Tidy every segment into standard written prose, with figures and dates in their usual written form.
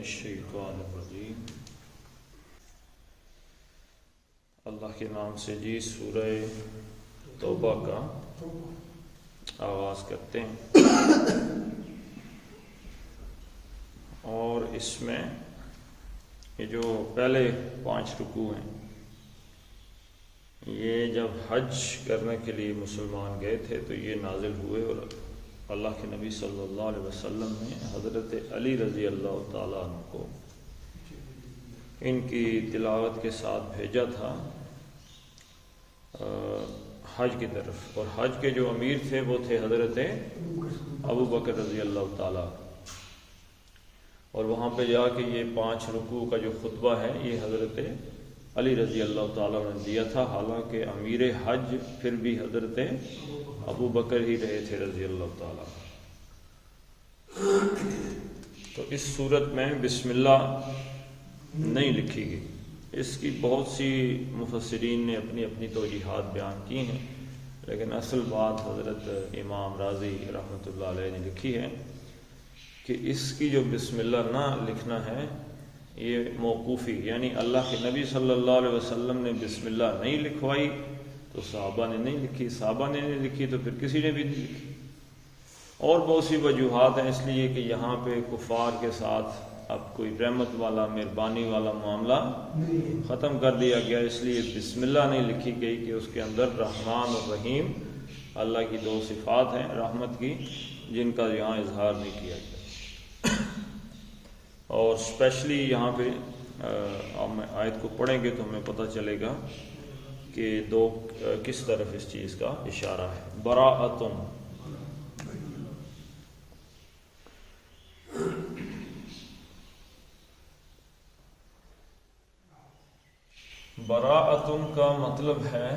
الشیطان الرجیم۔ اللہ کے نام سے جی سورہ توبہ کا آغاز کرتے ہیں، اور اس میں یہ جو پہلے 5 رکوع ہیں، یہ جب حج کرنے کے لیے مسلمان گئے تھے تو یہ نازل ہوئے، اور اللہ کے نبی صلی اللہ علیہ وسلم نے حضرت علی رضی اللہ تعالیٰ عنہ کو ان کی تلاوت کے ساتھ بھیجا تھا حج کی طرف، اور حج کے جو امیر تھے وہ تھے حضرت ابو بکر رضی اللہ تعالیٰ، اور وہاں پہ جا کے یہ 5 رکوع کا جو خطبہ ہے یہ حضرت علی رضی اللہ تعالیٰ نے دیا تھا، حالانکہ امیر حج پھر بھی حضرت ابو بکر ہی رہے تھے رضی اللہ تعالیٰ۔ تو اس صورت میں بسم اللہ نہیں لکھی گئی، اس کی بہت سی مفسرین نے اپنی اپنی توجیحات بیان کی ہیں، لیکن اصل بات حضرت امام رازی رحمۃ اللہ علیہ نے لکھی ہے کہ اس کی جو بسم اللہ نہ لکھنا ہے یہ موقوفی، یعنی اللہ کے نبی صلی اللہ علیہ وسلم نے بسم اللہ نہیں لکھوائی تو صحابہ نے نہیں لکھی، صحابہ نے نہیں لکھی تو پھر کسی نے بھی نہیں لکھی، اور بہت سی وجوہات ہیں، اس لیے کہ یہاں پہ کفار کے ساتھ اب کوئی رحمت والا مہربانی والا معاملہ ختم کر دیا گیا، اس لیے بسم اللہ نہیں لکھی گئی کہ اس کے اندر رحمان اور رحیم اللہ کی 2 صفات ہیں رحمت کی، جن کا یہاں اظہار نہیں کیا گیا۔ اور اسپیشلی یہاں پہ ہم آیت کو پڑھیں گے تو ہمیں پتہ چلے گا کہ کس طرف اس چیز کا اشارہ ہے۔ براءۃن، براءۃن کا مطلب ہے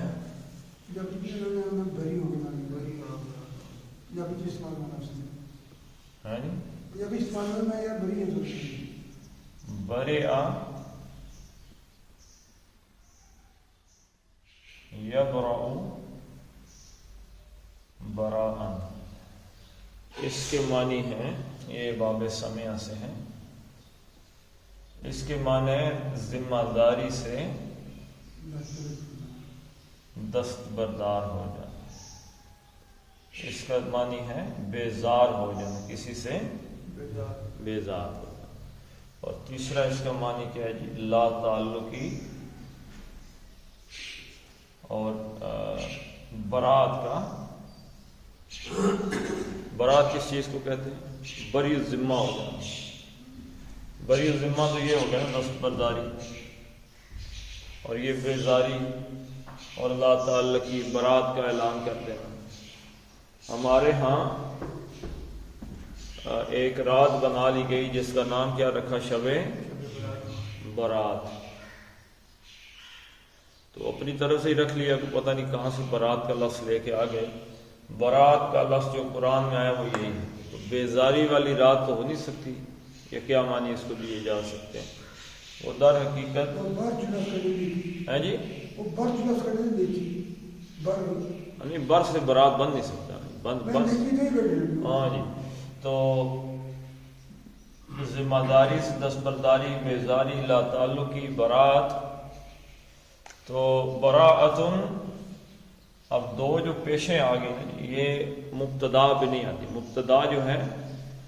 برئ یبرأ براءً، اس کے معنی ہیں، یہ باب سمع سے ہیں، اس کے معنی ذمہ داری سے دستبردار ہو جانا، اس کا معنی ہے بیزار ہو جانا، کسی سے بیزار ہو جانا، اور تیسرا اس کا معنی کیا ہے جی لا تعلقی، اور برات کا، برات کس چیز کو کہتے ہیں؟ بری الذمہ ہو جانا، بری الذمہ تو یہ ہو گیا نا دستبرداری، اور یہ بیزاری اور لا تعلقی برات کا اعلان کر دینا۔ ہمارے ہاں ایک رات بنا لی گئی جس کا نام کیا رکھا؟ شب برات، تو اپنی طرف سے ہی رکھ لیا کہ پتہ نہیں کہاں سے برات کا لفظ لے کے آ گئے۔ برات کا لفظ جو قرآن میں آیا وہ یہی ہے، تو بیزاری والی رات تو ہو نہیں سکتی، یا کیا معنی اس کو دیے جا سکتے ہیں؟ وہ در حقیقت ہے جی، نہیں بر سے برات بن نہیں سکتا، ہاں جی، تو ذمہ داری سے دستبرداری، بیزاری، لا تعلقی، برات، تو براءۃن، اب 2 جو پیشیں آ گئی ہیں یہ مبتدا بھی نہیں آتی، مبتدا جو ہے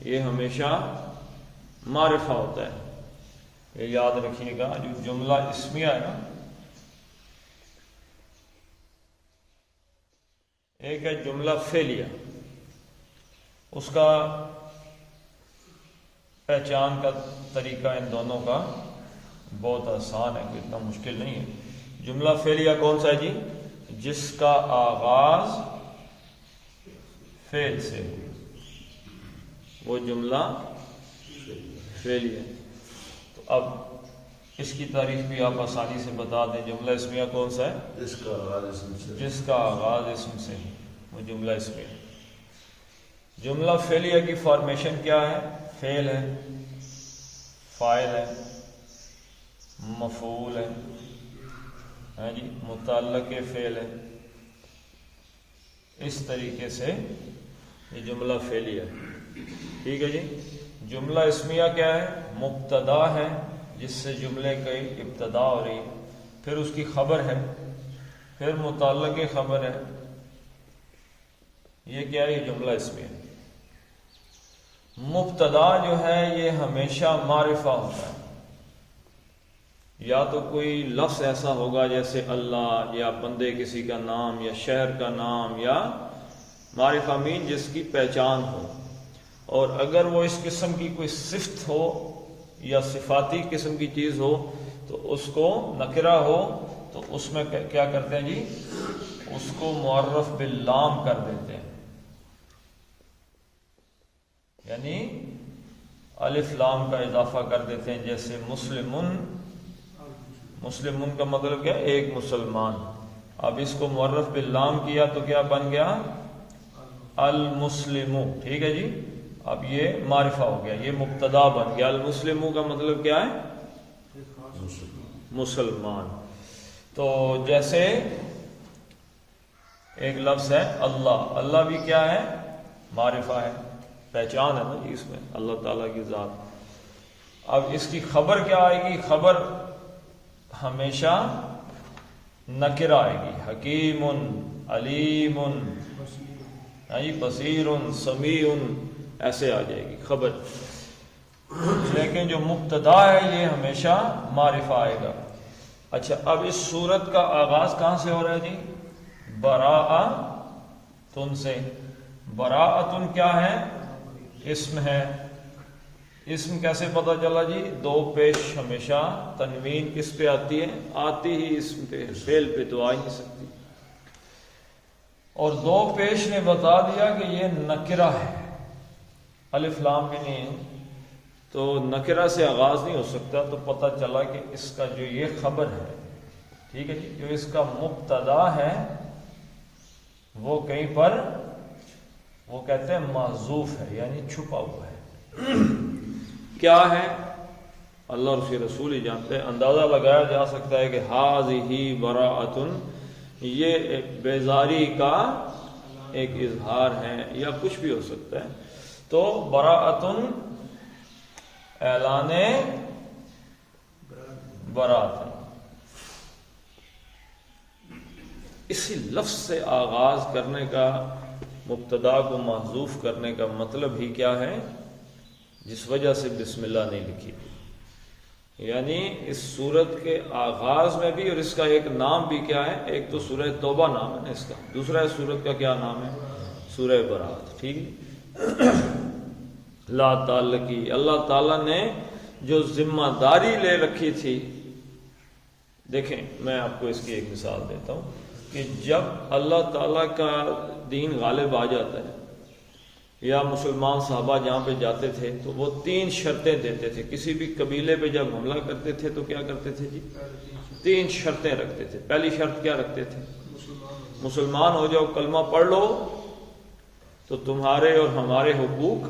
یہ ہمیشہ معرفہ ہوتا ہے، یہ یاد رکھیے گا۔ جو جملہ اسمیہ ہے نا، ایک ہے جملہ فعلیہ، اس کا پہچان کا طریقہ ان دونوں کا بہت آسان ہے، کوئی اتنا مشکل نہیں ہے۔ جملہ فعلیہ کون سا ہے جی؟ جس کا آغاز فعل سے ہو، وہ جملہ فعلیہ ہے۔ تو اب اس کی تعریف بھی آپ آسانی سے بتا دیں، جملہ اسمیہ کون سا ہے؟ جس کا آغاز اسم سے ہو، وہ جملہ اسمیہ ہے۔ جملہ فعلیہ کی فارمیشن کیا ہے؟ فعل ہے، فاعل ہے، مفعول ہے جی، متعلق فعل ہے، اس طریقے سے یہ جملہ فعلیہ ہے، ٹھیک ہے جی۔ جملہ اسمیہ کیا ہے؟ مبتدا ہے جس سے جملے کی ابتدا ہو رہی ہے، پھر اس کی خبر ہے، پھر متعلق خبر ہے، یہ کیا ہے؟ یہ جملہ اسمیہ ہے۔ مبتدا جو ہے یہ ہمیشہ معرفہ ہوتا ہے، یا تو کوئی لفظ ایسا ہوگا جیسے اللہ، یا بندے کسی کا نام، یا شہر کا نام، یا معرفہ مین جس کی پہچان ہو، اور اگر وہ اس قسم کی کوئی صفت ہو یا صفاتی قسم کی چیز ہو تو اس کو نکرہ ہو تو اس میں کیا کرتے ہیں جی؟ اس کو معرف باللام کر دیتے ہیں، یعنی الف لام کا اضافہ کر دیتے ہیں، جیسے مسلمن، مسلمن کا مطلب کیا؟ ایک مسلمان۔ اب اس کو معرف باللام کیا تو کیا بن گیا؟ المسلمو، ٹھیک ہے جی؟ اب یہ معرفہ ہو گیا، یہ مبتدا بن گیا۔ المسلمو کا مطلب کیا ہے؟ مسلمان۔ تو جیسے ایک لفظ ہے اللہ، اللہ بھی کیا ہے؟ معرفہ ہے، پہچان ہے نا جی اس میں اللہ تعالیٰ کی ذات۔ اب اس کی خبر کیا آئے گی؟ خبر ہمیشہ نکرہ آئے گی، حکیم، علیم، بصیر، سمیع، ایسے آ جائے گی خبر۔ لیکن جو مبتدا ہے یہ ہمیشہ معرفہ آئے گا۔ اچھا، اب اس صورت کا آغاز کہاں سے ہو رہا ہے جی؟ براءتن سے۔ براءتن کیا ہے؟ اسم ہے۔ اسم کیسے پتہ چلا جی؟ دو پیش ہمیشہ تنوین کس پہ آتی ہے؟ آتی ہی اسم پہ، فعل پہ تو آ ہی نہیں سکتی۔ اور دو پیش نے بتا دیا کہ یہ نکرہ ہے، الف لام بھی نہیں ہے، تو نکرہ سے آغاز نہیں ہو سکتا، تو پتہ چلا کہ اس کا جو یہ خبر ہے، ٹھیک ہے جی، جو اس کا مبتدا ہے وہ کہیں پر وہ کہتے ہیں محذوف ہے، یعنی چھپا ہوا ہے۔ کیا ہے؟ اللہ اور اس کے رسول ہی جانتے ہیں۔ اندازہ لگایا جا سکتا ہے کہ ھذہ براءۃ، یہ بیزاری کا ایک اظہار ہے، یا کچھ بھی ہو سکتا ہے۔ تو براءۃ اعلان براءۃ، اسی لفظ سے آغاز کرنے کا، مبتدا کو محذوف کرنے کا مطلب ہی کیا ہے؟ جس وجہ سے بسم اللہ نہیں لکھی، یعنی اس سورت کے آغاز میں بھی، اور اس کا ایک نام بھی کیا ہے؟ ایک تو سورہ توبہ نام ہے نا اس کا، دوسرا اس سورت کا کیا نام ہے؟ سورہ برات، ٹھیک ہے؟ لا تعلقی، اللہ تعالیٰ نے جو ذمہ داری لے رکھی تھی، دیکھیں میں آپ کو اس کی ایک مثال دیتا ہوں کہ جب اللہ تعالیٰ کا دین غالب آ جاتا ہے، یا مسلمان صحابہ جہاں پہ جاتے تھے تو وہ 3 شرطیں دیتے تھے۔ کسی بھی قبیلے پہ جب حملہ کرتے تھے تو کیا کرتے تھے جی؟ 3 شرطیں رکھتے تھے۔ پہلی شرط کیا رکھتے تھے؟ مسلمان ہو جاؤ، کلمہ پڑھ لو تو تمہارے اور ہمارے حقوق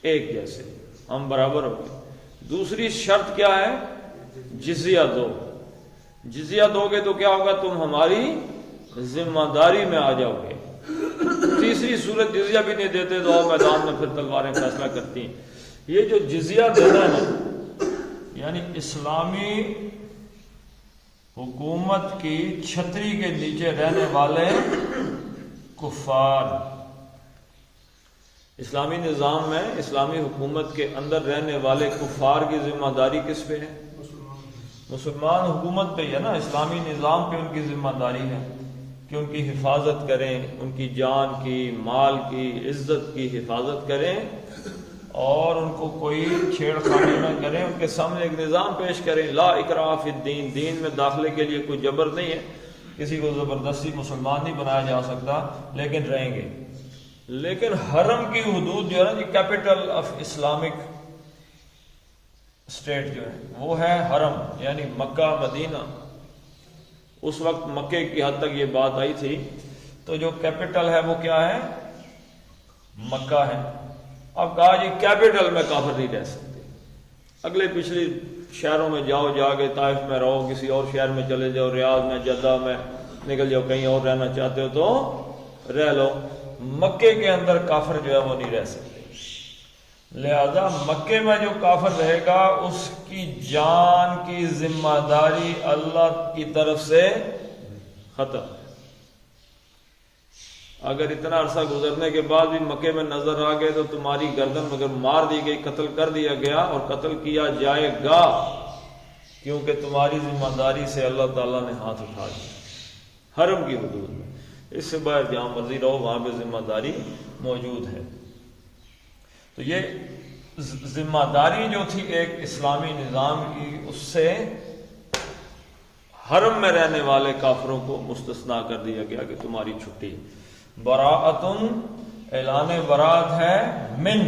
ایک جیسے، ہم برابر ہو گئے۔ دوسری شرط کیا ہے؟ جزیہ دو، جزیہ دو گے تو کیا ہوگا؟ تم ہماری ذمہ داری میں آ جاؤ گے۔ تیسری صورت جزیہ بھی نہیں دیتے تو اور میدان میں پھر تلواریں فیصلہ کرتی ہیں۔ یہ جو جزیہ دینا ہے، یعنی اسلامی حکومت کی چھتری کے نیچے رہنے والے کفار، اسلامی نظام میں اسلامی حکومت کے اندر رہنے والے کفار کی ذمہ داری کس پہ ہے؟ مسلمان حکومت پہ ہے نا، اسلامی نظام پہ ان کی ذمہ داری ہے کہ ان کی حفاظت کریں، ان کی جان کی، مال کی، عزت کی حفاظت کریں، اور ان کو کوئی چھیڑ خانی نہ کریں، ان کے سامنے ایک نظام پیش کریں۔ لا اکراہ فی الدین، دین میں داخلے کے لیے کوئی جبر نہیں ہے، کسی کو زبردستی مسلمان نہیں بنایا جا سکتا، لیکن رہیں گے۔ لیکن حرم کی حدود جو ہے نا، کیپٹل آف اسلامک اسٹیٹ جو ہے وہ ہے حرم، یعنی مکہ مدینہ۔ اس وقت مکے کی حد تک یہ بات آئی تھی، تو جو کیپٹل ہے وہ کیا ہے؟ مکہ ہے۔ اب کہا جی کیپٹل میں کافر نہیں رہ سکتے، اگلے پچھلی شہروں میں جاؤ، جا کے طائف میں رہو، کسی اور شہر میں چلے جاؤ، ریاض میں، جدہ میں نکل جاؤ، کہیں اور رہنا چاہتے ہو تو رہ لو، مکے کے اندر کافر جو ہے وہ نہیں رہ سکتے۔ لہذا مکے میں جو کافر رہے گا اس کی جان کی ذمہ داری اللہ کی طرف سے ختم. اگر اتنا عرصہ گزرنے کے بعد بھی مکے میں نظر آ گئے تو تمہاری گردن مگر مار دی گئی، قتل کر دیا گیا اور قتل کیا جائے گا، کیونکہ تمہاری ذمہ داری سے اللہ تعالیٰ نے ہاتھ اٹھا دیا حرم کی حدود میں. اس سے باہر جہاں مرضی رہو وہاں پہ ذمہ داری موجود ہے. تو یہ ذمہ داری جو تھی ایک اسلامی نظام کی، اس سے حرم میں رہنے والے کافروں کو مستثنا کر دیا گیا کہ تمہاری چھٹی. براءتن اعلان برات ہے من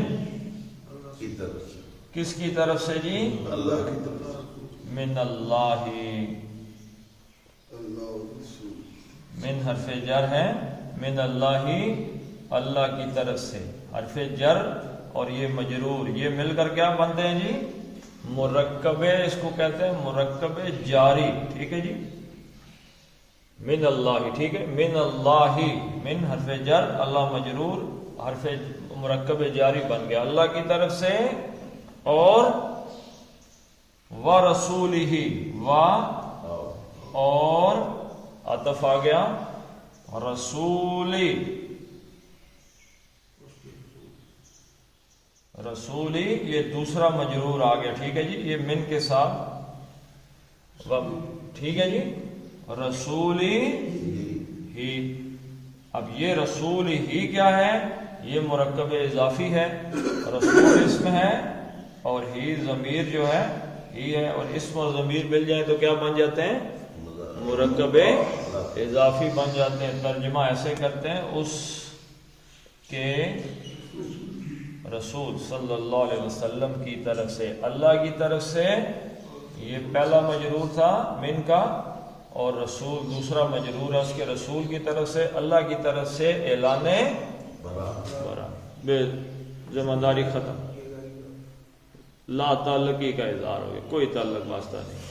کی طرف سے. کس کی طرف سے جی؟ اللہ کی طرف سے. من اللہ. من حرف جر ہے، من اللہ اللہ کی طرف سے، حرف جر اور یہ مجرور، یہ مل کر کیا بنتے ہیں جی؟ مرکب، اس کو کہتے ہیں مرکب جاری. ٹھیک ہے جی، من اللہ. ٹھیک ہے، من اللہ، من حرف جر، اللہ مجرور، حرف مرکب جاری بن گیا اللہ کی طرف سے. اور ورسولہ، اور عطف آ گیا رسولی، رسولی یہ دوسرا مجرور آ گیا. ٹھیک ہے جی، یہ من کے ساتھ. ٹھیک ہے جی، رسولی ہی. اب یہ رسول ہی کیا ہے؟ یہ مرکب اضافی ہے، رسول اسم ہے اور ہی ضمیر جو ہے ہی ہے، اور اسم اور ضمیر مل جائیں تو کیا بن جاتے ہیں؟ مرکب اضافی بن جاتے ہیں. ترجمہ ایسے کرتے ہیں، اس کے رسول صلی اللہ علیہ وسلم کی طرف سے، اللہ کی طرف سے. یہ پہلا مجرور تھا من کا، اور رسول دوسرا مجرور ہے اس کے رسول کی طرف سے، اللہ کی طرف سے اعلان برات. بے ذمہ داری ختم، لا تعلقی کا اظہار ہو گیا، کوئی تعلق واسطہ نہیں.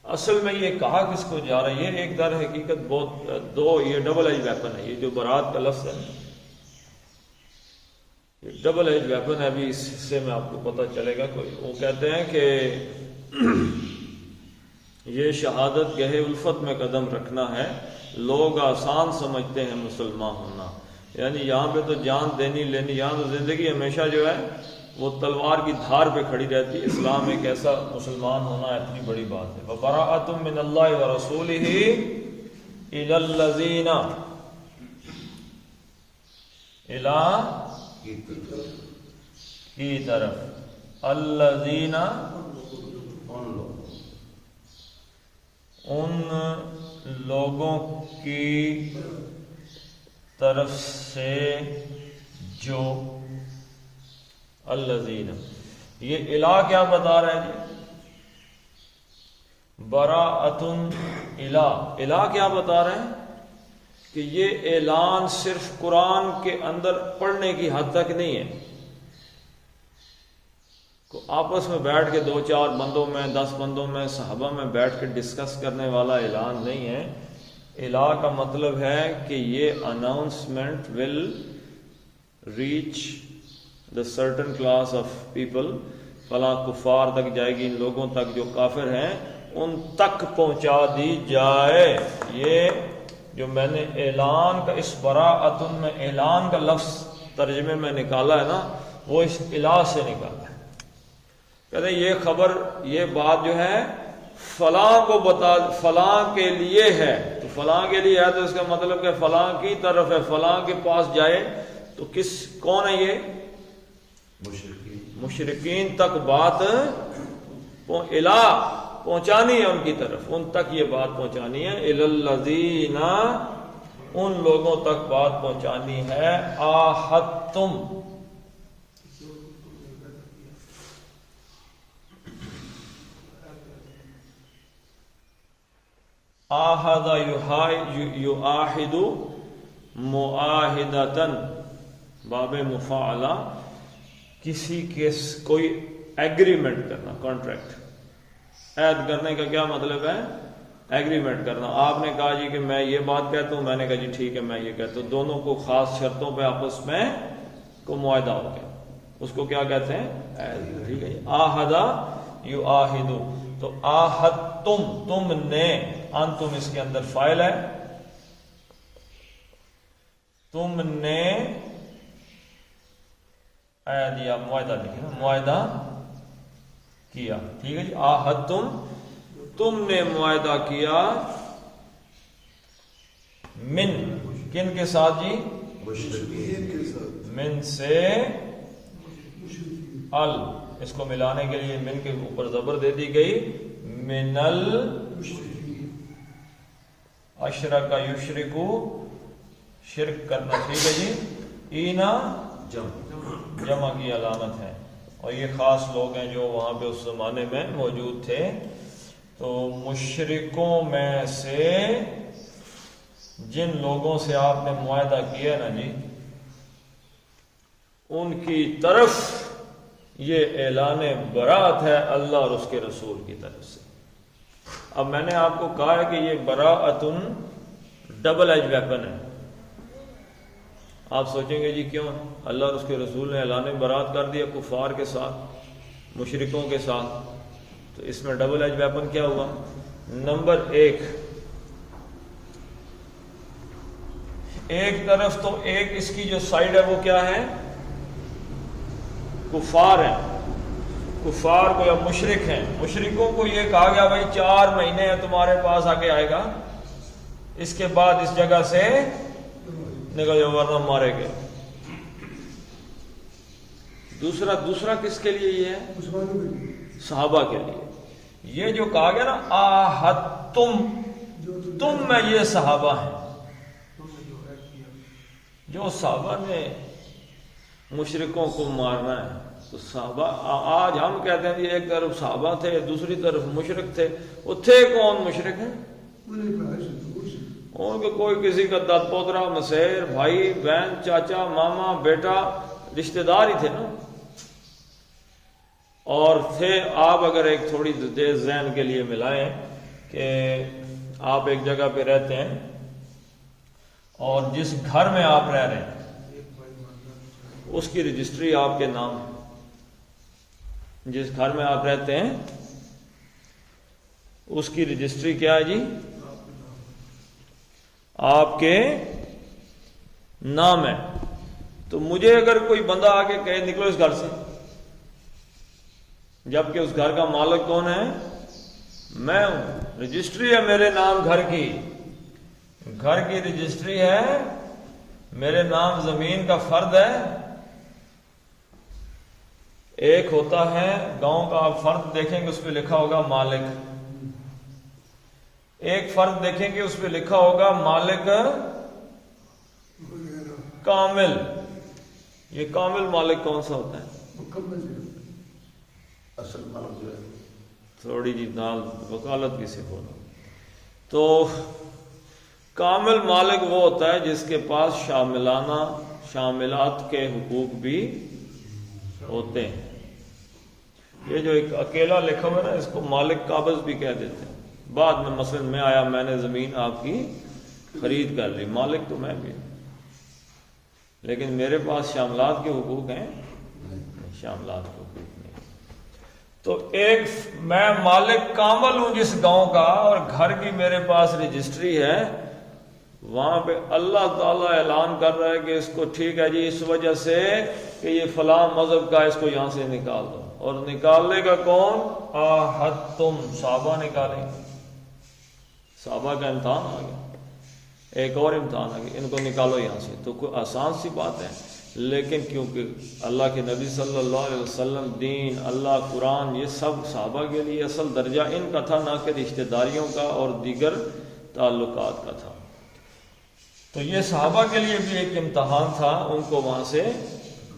اصل میں یہ کہا کس کو جا رہا ہے؟ یہ ایک در حقیقت بہت دو، یہ ڈبل ایج ویپن ہے. یہ جو برات کا لفظ ہے یہ ڈبل ایج ویپن ہے. ابھی اس حصے میں آپ کو پتہ چلے گا. کوئی وہ کہتے ہیں کہ یہ شہادت گہے الفت میں قدم رکھنا ہے. لوگ آسان سمجھتے ہیں مسلمان ہونا، یعنی یہاں پہ تو جان دینی لینی، یہاں تو زندگی ہمیشہ جو ہے وہ تلوار کی دھار پہ کھڑی رہتی ہے. اسلام ایک ایسا مسلمان ہونا اتنی بڑی بات ہے. وَبَرَاءَةٌ مِّنَ اللَّهِ وَرَسُولِهِ إِلَى الَّذِينَ، کی طرف، الذین ان لوگوں کی طرف سے جو، الذین، یہ الہ کیا بتا رہے ہیں جی؟ براءتن الہ، الہ کیا بتا رہے ہیں؟ کہ یہ اعلان صرف قرآن کے اندر پڑھنے کی حد تک نہیں ہے، کو آپس میں بیٹھ کے 2-4 بندوں میں 10 بندوں میں صحابہ میں بیٹھ کے ڈسکس کرنے والا اعلان نہیں ہے. الہ کا مطلب ہے کہ یہ announcement will reach the certain class of people, فلاں کفار تک جائے گی، ان لوگوں تک جو کافر ہیں ان تک پہنچا دی جائے. یہ جو میں نے اعلان کا، اس براءتن میں اعلان کا لفظ ترجمے میں نکالا ہے نا، وہ اس الہ سے نکالا ہے. کہتے ہیں یہ خبر، یہ بات جو ہے فلاں کو بتا، فلاں کے لیے ہے. تو فلاں کے لیے ہے تو اس کا مطلب کہ فلاں کی طرف ہے، فلاں کے پاس جائے. تو کون ہے یہ؟ مشرکین تک بات الہ پہنچانی ہے، ان کی طرف، ان تک یہ بات پہنچانی ہے. الی الذین، ان لوگوں تک بات پہنچانی ہے. آحدتم، آہد یعاہد معاہدتن، باب مفاعلہ، کسی کے کوئی ایگریمنٹ کرنا، کانٹریکٹ. عہد کرنے کا کیا مطلب ہے؟ ایگریمنٹ کرنا. آپ نے کہا جی کہ میں یہ بات کہتا ہوں، میں نے کہا جی ٹھیک ہے میں یہ کہتا ہوں. دونوں کو خاص شرطوں پہ آپس میں کو معاہدہ ہو گیا. اس کو کیا کہتے ہیں؟ عہد. ٹھیک ہے جی. آہدا یعاہدو، تو آہدتم، تم نے، انتم اس کے اندر فاعل ہے، تم نے عہد یا معاہدہ لکھے نا، معاہدہ کیا. ٹھیک ہے جی. آہدتم، تم نے معاہدہ کیا، من، کن کے ساتھ جی؟ مشرکین کے ساتھ. من سے ال، اس کو ملانے کے لیے من کے اوپر زبر دے دی گئی. من ال اشرک یشرکو، شرک کرنا. ٹھیک ہے جی. اینا جمع کی علامت ہے، اور یہ خاص لوگ ہیں جو وہاں پہ اس زمانے میں موجود تھے. تو مشرکوں میں سے جن لوگوں سے آپ نے معاہدہ کیا نا جی، ان کی طرف یہ اعلان برات ہے اللہ اور اس کے رسول کی طرف سے. اب میں نے آپ کو کہا ہے کہ یہ براءتن ڈبل ایج ویپن ہے. آپ سوچیں گے جی کیوں؟ اللہ اور اس کے رسول نے اعلان برات کر دیا کفار کے ساتھ، مشرکوں کے ساتھ، تو اس میں ڈبل ایج ویپن کیا ہوا؟ نمبر ایک طرف تو ایک اس کی جو سائیڈ ہے وہ کیا ہے؟ کفار ہیں، کفار کو یا مشرک ہیں. مشرکوں کو یہ کہا گیا بھائی 4 مہینے ہیں تمہارے پاس آگے آئے گا، اس کے بعد اس جگہ سے نکل جاؤ ورنہ مارے گئے. دوسرا کس کے لیے یہ ہے؟ صحابہ کے لیے. یہ جو کہا گیا نا آہدتم، تم میں یہ صحابہ ہیں، جو صحابہ نے مشرکوں کو مارنا ہے. تو صحابہ، آج ہم کہتے ہیں کہ ایک طرف صحابہ تھے دوسری طرف مشرک تھے. وہ تھے کون مشرک ہیں؟ ان کے کوئی کسی کا داد پوترا، مسیر، بھائی بہن، چاچا، ماما، بیٹا، رشتہ دار ہی تھے نا. اور تھے آپ اگر ایک تھوڑی دیر ذہن کے لیے ملائیں کہ آپ ایک جگہ پہ رہتے ہیں اور جس گھر میں آپ رہ رہے ہیں اس کی رجسٹری آپ کے نام ہے. جس گھر میں آپ رہتے ہیں اس کی رجسٹری کیا ہے جی؟ آپ کے نام ہے. تو مجھے اگر کوئی بندہ آ کے کہے نکلو اس گھر سے، جبکہ اس گھر کا مالک کون ہے؟ میں ہوں. رجسٹری ہے میرے نام گھر کی، گھر کی رجسٹری ہے میرے نام، زمین کا فرد ہے. ایک ہوتا ہے گاؤں کا، آپ فرد دیکھیں گے اس پہ لکھا ہوگا مالک. ایک فرد دیکھیں گے اس پہ لکھا ہوگا مالک کامل. یہ کامل مالک کون سا ہوتا ہے؟ اصل مالک جو ہے تھوڑی جی نال وکالت کی سے بولا. تو کامل مالک وہ ہوتا ہے جس کے پاس شاملانہ شاملات کے حقوق بھی ہوتے ہیں. یہ جو ایک اکیلا لکھا ہوا ہے نا، اس کو مالک قابض بھی کہہ دیتے ہیں. بعد میں مثلا میں آیا، میں نے زمین آپ کی خرید کر لی، مالک تو میں بھی، لیکن میرے پاس شاملات کے حقوق ہیں؟ شاملات کے حقوق نہیں. تو ایک میں مالک کامل ہوں جس گاؤں کا، اور گھر کی میرے پاس رجسٹری ہے. وہاں پہ اللہ تعالیٰ اعلان کر رہا ہے کہ اس کو ٹھیک ہے جی اس وجہ سے کہ یہ فلاں مذہب کا، اس کو یہاں سے نکال دو. اور نکالنے کا کون؟ آہدتم، صحابہ نکالیں. صحابہ کا امتحان آ گیا، ایک اور امتحان آ گیا، ان کو نکالو یہاں سے. تو کوئی آسان سی بات ہے، لیکن کیونکہ اللہ کے نبی صلی اللہ علیہ وسلم، دین، اللہ، قرآن، یہ سب صحابہ کے لیے اصل درجہ ان کا تھا، نہ کہ رشتہ داریوں کا اور دیگر تعلقات کا تھا. تو یہ صحابہ کے لیے بھی ایک امتحان تھا ان کو وہاں سے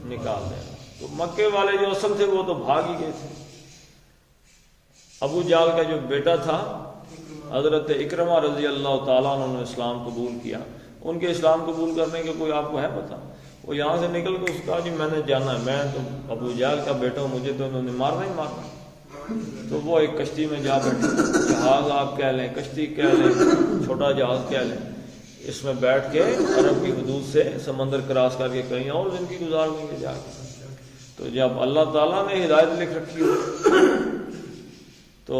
نکال دینا. تو مکے والے جو اصل تھے وہ تو بھاگ ہی گئے تھے. ابو جہل کا جو بیٹا تھا حضرت اکرمہ رضی اللہ تعالیٰ عنہ نے اسلام قبول کیا. ان کے اسلام قبول کرنے کے کوئی آپ کو ہے پتہ؟ وہ یہاں سے نکل کے اس کا جی میں نے جانا ہے، میں تو ابو جہل کا بیٹا ہوں، مجھے تو انہوں نے مارنا ہی مارنا. تو وہ ایک کشتی میں جا بیٹھے، جہاز آپ کہہ لیں، کشتی کہہ لیں، چھوٹا جہاز کہہ لیں، اس میں بیٹھ کے عرب کی حدود سے سمندر کراس کر کے کہیں اور زندگی گزار لیں گے جا کے. تو جب اللہ تعالیٰ نے ہدایت لکھ رکھی ہو تو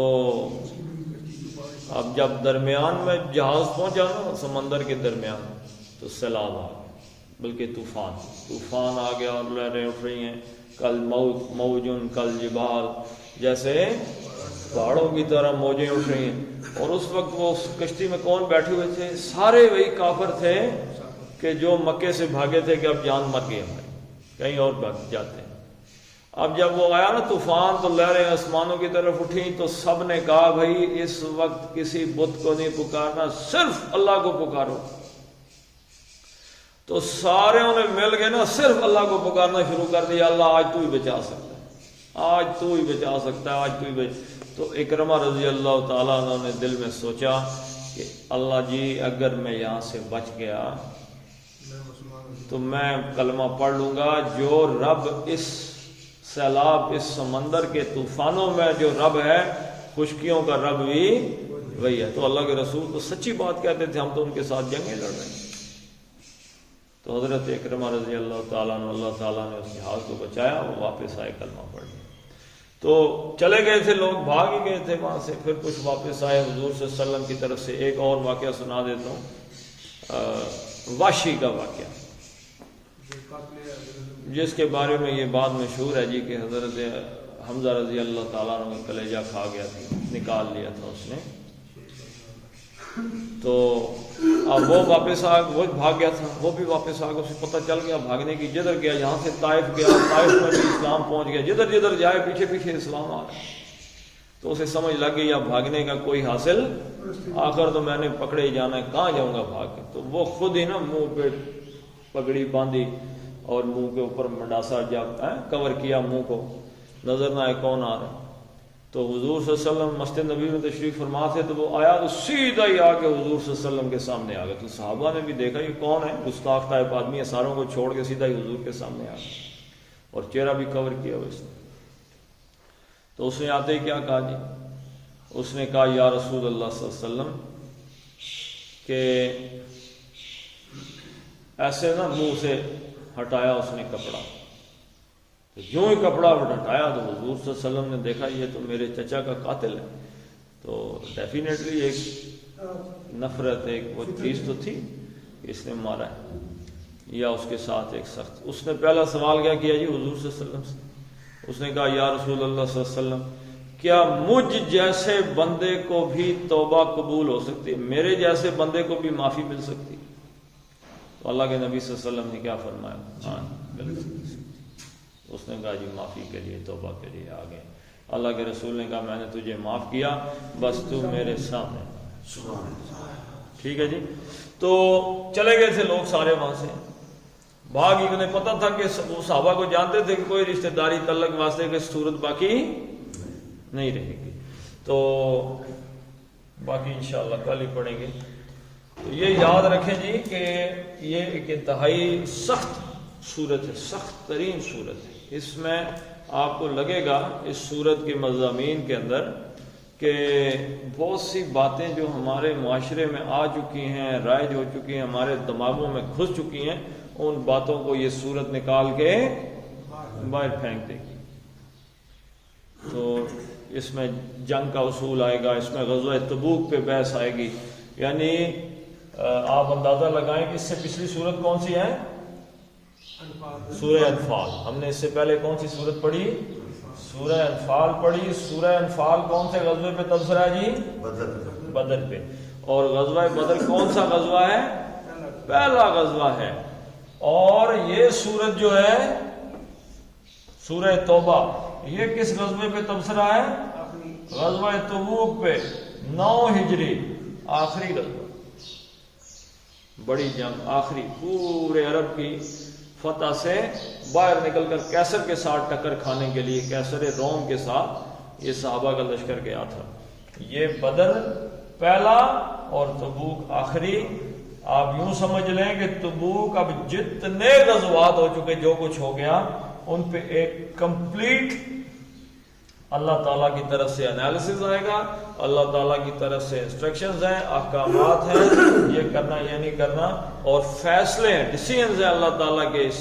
اب جب درمیان میں جہاز پہنچا نا سمندر کے درمیان تو سیلاب آ گیا، بلکہ طوفان آ گیا اور لہریں اٹھ رہی ہیں، کل موجن کل جبال، جیسے پہاڑوں کی طرح موجیں اٹھ رہی ہیں۔ اور اس وقت وہ اس کشتی میں کون بیٹھے ہوئے تھے؟ سارے وہی کافر تھے کہ جو مکے سے بھاگے تھے کہ اب جان مر گئی ہماری، کہیں اور بھاگ جاتے ہیں۔ اب جب وہ آیا نا طوفان تو لہریں آسمانوں کی طرف اٹھیں تو سب نے کہا بھائی اس وقت کسی بت کو نہیں پکارنا، صرف اللہ کو پکارو۔ تو سارے انہیں مل گئے نا، صرف اللہ کو پکارنا شروع کر دیا، اللہ آج تو ہی بچا سکتا ہے، آج تو ہی بچا سکتا ہے، آج تو ہی تو اکرمہ رضی اللہ تعالیٰ عنہ نے دل میں سوچا کہ اللہ جی اگر میں یہاں سے بچ گیا تو میں کلمہ پڑھ لوں گا، جو رب اس سیلاب اس سمندر کے طوفانوں میں جو رب ہے، خشکیوں کا رب بھی وہی ہے۔ تو اللہ کے رسول تو سچی بات کہتے تھے، ہم تو ان کے ساتھ جنگیں لڑ رہے ہیں۔ تو حضرت اکرمہ رضی اللہ تعالیٰ عنہ، اللہ تعالیٰ نے اس جہاز کو بچایا، وہ واپس آئے کلمہ پڑھ لیا۔ تو چلے گئے تھے لوگ، بھاگ ہی گئے تھے وہاں سے، پھر کچھ واپس آئے۔ حضور صلی اللہ علیہ وسلم کی طرف سے ایک اور واقعہ سنا دیتا ہوں، واشی کا واقعہ، جس کے بارے میں یہ بات مشہور ہے جی کہ حضرت حمزہ رضی اللہ تعالیٰ عنہ کا کلیجہ کھا گیا تھا، نکال لیا تھا اس نے۔ تو اب وہ واپس وہ بھاگ گیا تھا، وہ بھی واپس آ گیا، اسے پتہ چل گیا بھاگنے کی، جدھر گیا یہاں سے طائف گیا، طائف میں بھی اسلام پہنچ گیا، جدھر جدھر جائے پیچھے پیچھے اسلام آ گیا۔ تو اسے سمجھ لگ گئی اب بھاگنے کا کوئی حاصل، آخر تو میں نے پکڑے ہی جانا ہے، کہاں جاؤں گا بھاگ کے۔ تو وہ خود ہی نا منہ پہ پگڑی باندھی اور منہ کے اوپر منڈاسا جب کور کیا منہ کو، نظر نہ آئے کون آ رہا ہے۔ تو حضور صلی اللہ علیہ وسلم مسجد نبی میں تشریف فرما تھے، تو وہ آیا تو سیدھا ہی آ کے حضور صلی اللہ علیہ وسلم کے سامنے آ گیا۔ تو صحابہ نے بھی دیکھا یہ کون ہے، گستاخ ٹائپ آدمی ہے، ساروں کو چھوڑ کے سیدھا ہی حضور کے سامنے آ گیا اور چہرہ بھی کور کیا ہوا اس نے۔ تو اس نے آتے ہی کیا کہا جی، اس نے کہا یا رسول اللہ صلی اللہ علیہ وسلم، کہ ایسے نا منہ سے ہٹایا اس نے کپڑا، تو یوں ہی کپڑا ہٹایا تو حضور صلی اللہ علیہ وسلم نے دیکھا یہ تو میرے چچا کا قاتل ہے۔ تو ڈیفینیٹلی ایک نفرت، ایک وہ چیز تو تھی کہ اس نے مارا ہے، یا اس کے ساتھ ایک سخت۔ اس نے پہلا سوال کیا کیا جی حضور صلی اللہ علیہ وسلم سے، اس نے کہا یا رسول اللہ صلی اللہ علیہ وسلم، کیا مجھ جیسے بندے کو بھی توبہ قبول ہو سکتی ہے، میرے جیسے بندے کو بھی معافی مل سکتی؟ تو اللہ کے نبی صلی اللہ علیہ وسلم نے کیا فرمایا؟ ہاں بالکل۔ اس نے کہا جی معافی کے لیے، توبہ کے لیے آ گئے۔ اللہ کے رسول نے کہا میں نے تجھے معاف کیا، بس تو میرے سامنے۔ ٹھیک ہے جی۔ تو چلے گئے تھے لوگ سارے وہاں سے، بھاگ ہی، انہیں پتہ تھا کہ وہ صحابہ کو جانتے تھے کہ کوئی رشتہ داری تعلق واسطے کی صورت باقی نہیں رہے گی۔ تو باقی انشاءاللہ کل ہی پڑھیں گے۔ تو یہ یاد رکھیں جی کہ یہ ایک انتہائی سخت صورت ہے، سخت ترین صورت ہے۔ اس میں آپ کو لگے گا اس صورت کے مضامین کے اندر کہ بہت سی باتیں جو ہمارے معاشرے میں آ چکی ہیں، رائج ہو چکی ہیں، ہمارے دماغوں میں گھس چکی ہیں، ان باتوں کو یہ صورت نکال کے باہر پھینک دے گی۔ تو اس میں جنگ کا اصول آئے گا، اس میں غزوہ تبوک پہ بحث آئے گی، یعنی آپ اندازہ لگائیں کہ اس سے پچھلی صورت کون سی ہے؟ سورہ انفال۔ ہم نے اس سے پہلے کون سی صورت پڑھی؟ سورہ انفال پڑھی۔ سورہ انفال کون سے غزوے پہ تبصرہ ہے جی؟ بدر پہ۔ اور غزوہ بدر کون سا غزوہ ہے؟ پہلا غزوہ ہے۔ اور یہ صورت جو ہے سورہ توبہ، یہ کس غزوے پہ تبصرہ ہے؟ غزوہ تبوک پہ، 9 ہجری، آخری غزوہ، بڑی جنگ، آخری، پورے عرب کی فتح سے باہر نکل کر کیسر کے ساتھ ٹکر کھانے کے لیے، کیسر روم کے ساتھ یہ صحابہ کا لشکر گیا تھا۔ یہ بدر پہلا اور تبوک آخری۔ آپ یوں سمجھ لیں کہ تبوک اب جتنے غزوات ہو چکے، جو کچھ ہو گیا، ان پہ ایک کمپلیٹ اللہ تعالیٰ کی طرف سے انالیسز آئے گا، اللہ تعالیٰ کی طرف سے انسٹرکشنز ہیں، احکامات ہیں، یہ کرنا یہ نہیں کرنا، اور فیصلے ہیں، ڈیسیژنز ہیں اللہ تعالیٰ کے اس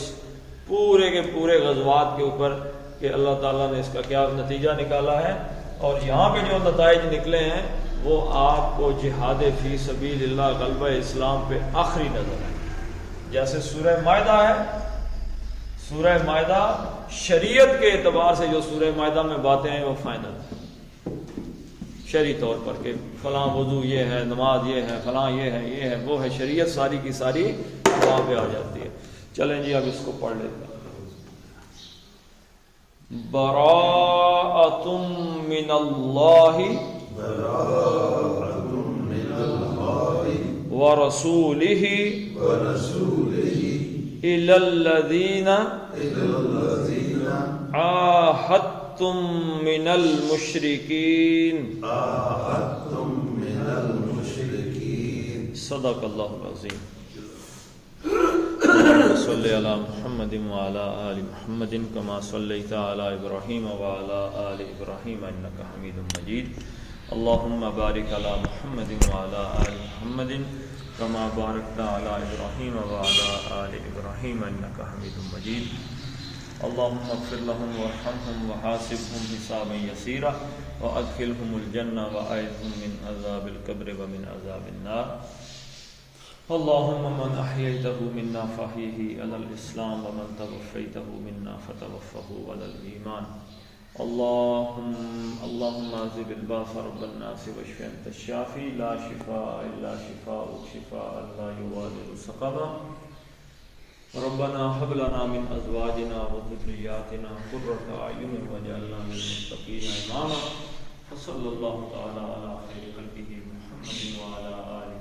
پورے کے پورے غزوات کے اوپر کہ اللہ تعالیٰ نے اس کا کیا نتیجہ نکالا ہے، اور یہاں پہ جو نتائج نکلے ہیں وہ آپ کو جہاد فی سبیل اللہ، غلبہ اسلام پہ آخری نظر ہے۔ جیسے سورہ مائدہ ہے، سورہ مائدہ شریعت کے اعتبار سے جو سورہ مائدہ میں باتیں ہیں وہ فائنل ہے شرعی طور پر، کہ فلاں وضو یہ ہے، نماز یہ ہے، فلاں یہ ہے، یہ ہے، وہ ہے، شریعت ساری کی ساری وہاں پہ آ جاتی ہے۔ چلیں جی اب اس کو پڑھ لیتے ہیں۔ براءۃ من اللہ ورسولہ الی الذین عاہدتم من المشرکین صدق اللہ العظیم۔ صلی علی محمد وعلی آل محمد کما صلیت علی ابراہیم وعلی آل ابراہیم انک حمید مجید۔ اللہم بارک علی محمد وعلی آل محمد کما بارکت علی ابراہیم وعلی آل ابراہیم انک حمید مجید۔ اللہم اغفر لهم وارحمهم وحاسبهم حسابا یسیرا وادخلهم الجنہ واعذهم من عذاب القبر ومن عذاب النار۔ اللہم من احییته منا فاحیہ علی الاسلام ومن توفیته منا فتوفه علی الایمان۔ اللہم اذهب الباس رب الناس واشف انت الشافی لا شفاء الا شفاؤک شفاء لا یغادر سقما۔ ربنا هب لنا من ازواجنا وذرياتنا قرة اعین واجعلنا للمتقین اماما۔ وصلی اللہ تعالی علی خیر خلقہ محمد وعلی آلہ